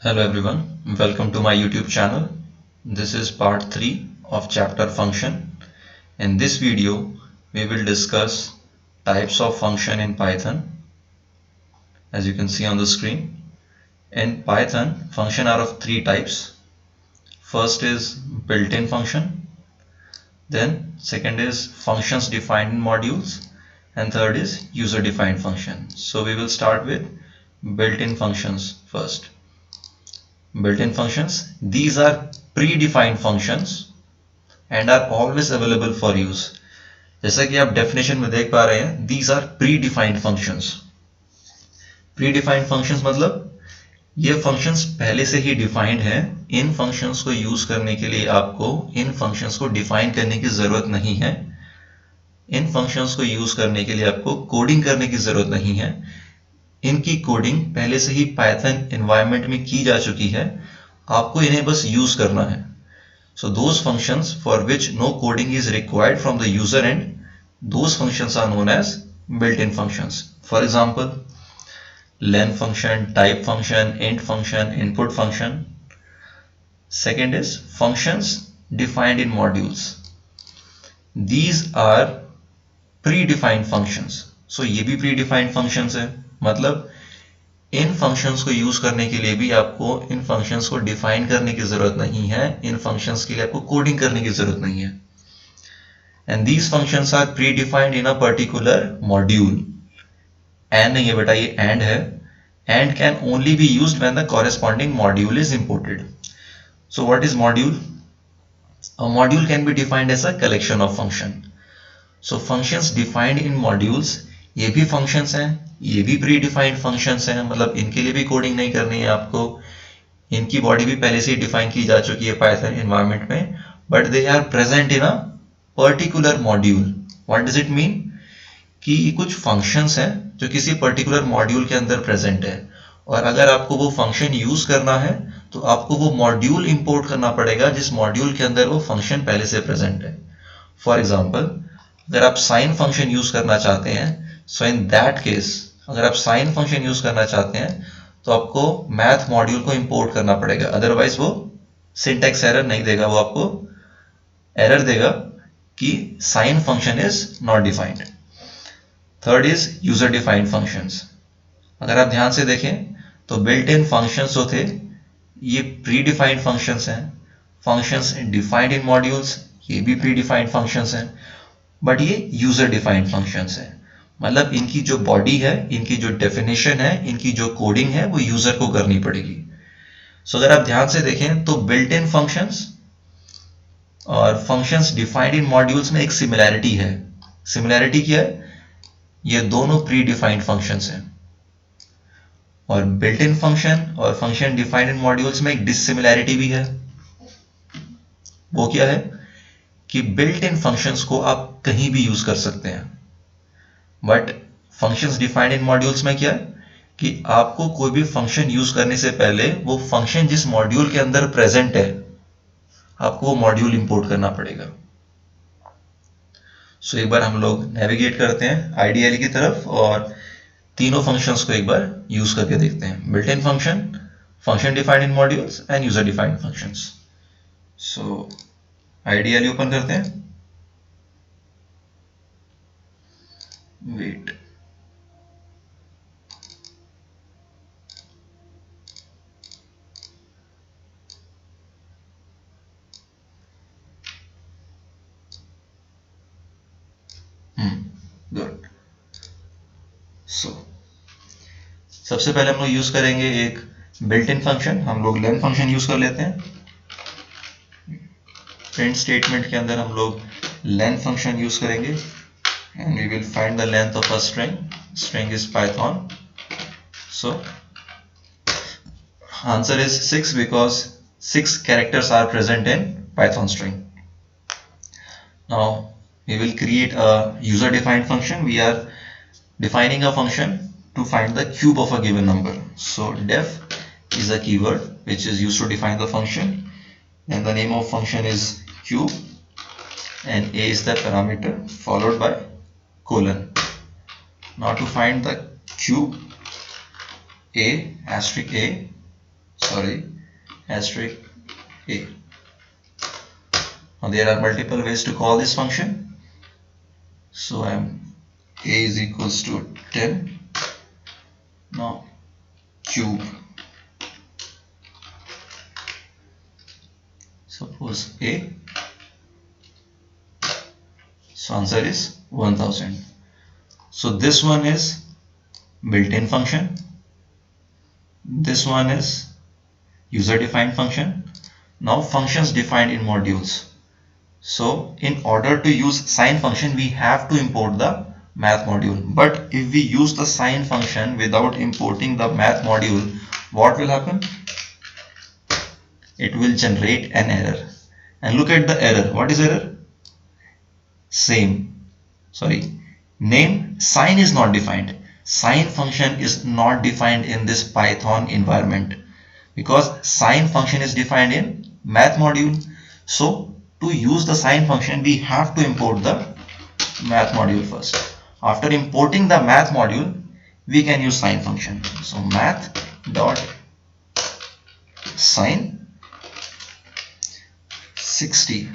Hello everyone, welcome to my YouTube channel. This is part 3 of chapter function. In this video, we will discuss types of function in Python. As you can see on the screen, in Python, function are of 3 types. First is built-in function, then second is functions defined in modules, and third is user-defined function. So we will start with built-in functions first. Built-in functions, these are predefined functions and are always available for use. जैसा कि आप definition में देख पा रहे हैं, these are predefined functions. Predefined functions मतलब ये functions पहले से ही defined हैं. इन functions को यूज करने के लिए आपको इन functions को define करने की जरूरत नहीं है. इन functions को यूज करने के लिए आपको कोडिंग करने की जरूरत नहीं है. इनकी कोडिंग पहले से ही पाइथन एनवायरनमेंट में की जा चुकी है. आपको इन्हें बस यूज करना है. So those functions for which no coding is required from the user end, those functions are known as built-in functions. For example, len function, type function, int function, input function. Second is functions defined in modules. These are predefined functions. So ये भी predefined functions है. मतलब इन functions को use करने के लिए भी आपको इन फंक्शंस को डिफाइन करने की जरूरत नहीं है. इन फंक्शंस के लिए आपको कोडिंग करने की जरूरत नहीं है. And these functions are predefined in a particular module. And नहीं है बेटा, ये एंड है. And can only be used when the corresponding module is imported. So what is module? A module can be defined as a collection of function. So functions defined in modules, ये भी functions हैं, ये भी pre defined functions हैं. मतलब इनके लिए भी कोडिंग नहीं करनी है आपको. इनकी बॉडी भी पहले से ही डिफाइन की जा चुकी है पाइथन एनवायरनमेंट में, but they are present in a particular module. What does it mean? कि कुछ फंक्शंस हैं जो किसी पर्टिकुलर मॉड्यूल के अंदर प्रेजेंट है, और अगर आपको वो फंक्शन यूज करना है तो आपको वो मॉड्यूल इंपोर्ट करना पड़ेगा जिस मॉड्यूल के अंदर वो फंक्शन पहले से प्रेजेंट है. फॉर एग्जाम्पल, अगर आप साइन फंक्शन यूज करना चाहते हैं, सो इन दैट केस अगर आप साइन फंक्शन यूज करना चाहते हैं तो आपको मैथ मॉड्यूल को इंपोर्ट करना पड़ेगा. अदरवाइज वो सिंटैक्स एरर नहीं देगा, वो आपको एरर देगा कि sine function is not defined. Third is user defined functions. अगर आप ध्यान से देखें तो बिल्ट इन फंक्शंस जो थे ये प्री डिफाइंड फंक्शंस हैं. फंक्शंस डिफाइंड इन मॉड्यूल्स, ये भी प्री डिफाइंड फंक्शंस हैं, बट ये यूजर डिफाइंड फंक्शंस हैं. मतलब इनकी जो बॉडी है, इनकी जो डेफिनेशन है, इनकी जो कोडिंग है वो यूजर को करनी पड़ेगी. सो अगर आप ध्यान से देखें तो बिल्ट इन फंक्शंस और फंक्शंस डिफाइंड इन मॉड्यूल्स में एक सिमिलैरिटी है. सिमिलैरिटी क्या है? ये दोनों प्री डिफाइंड फंक्शंस हैं. और बिल्ट इन फंक्शन और फंक्शन डिफाइंड इन मॉड्यूल्स में एक डिससिमिलैरिटी भी है. वो क्या है? कि बिल्ट इन फंक्शंस को आप कहीं भी यूज कर सकते हैं, but functions defined in modules में क्या है कि आपको कोई भी फंक्शन यूज करने से पहले वो फंक्शन जिस मॉड्यूल के अंदर प्रेजेंट है आपको वो मॉड्यूल इंपोर्ट करना पड़ेगा. सो एक बार हम लोग नेविगेट करते हैं आईडीएल की तरफ और तीनों फंक्शंस को एक बार यूज करके देखते हैं. Built in function, function defined in modules and user defined functions. So IDL open करते हैं. Wait, good. सो सबसे पहले हम लोग यूज करेंगे एक बिल्ट इन फंक्शन. हम लोग लेन फंक्शन यूज कर लेते हैं. प्रिंट स्टेटमेंट के अंदर हम लोग लेन फंक्शन यूज करेंगे and we will find the length of a string. String is Python. So answer is 6 because 6 characters are present in Python string. Now we will create a user defined function. We are defining a function to find the cube of a given number. So def is a keyword which is used to define the function, and the name of function is cube, and a is the parameter followed by colon. Now to find the cube, a asterisk a, asterisk a. Now there are multiple ways to call this function. So a is equals to 10. Now cube, suppose a, so answer is 1000. So this one is built-in function, this one is user defined function. Now functions defined in modules. So in order to use sine function we have to import the math module, but if we use the sine function without importing the math module, what will happen? It will generate an error. And look at the error. What is error? Name sine is not defined. Sine function is not defined in this Python environment because sine function is defined in math module. So to use the sine function we have to import the math module first. After importing the math module we can use sine function. So math dot sine 60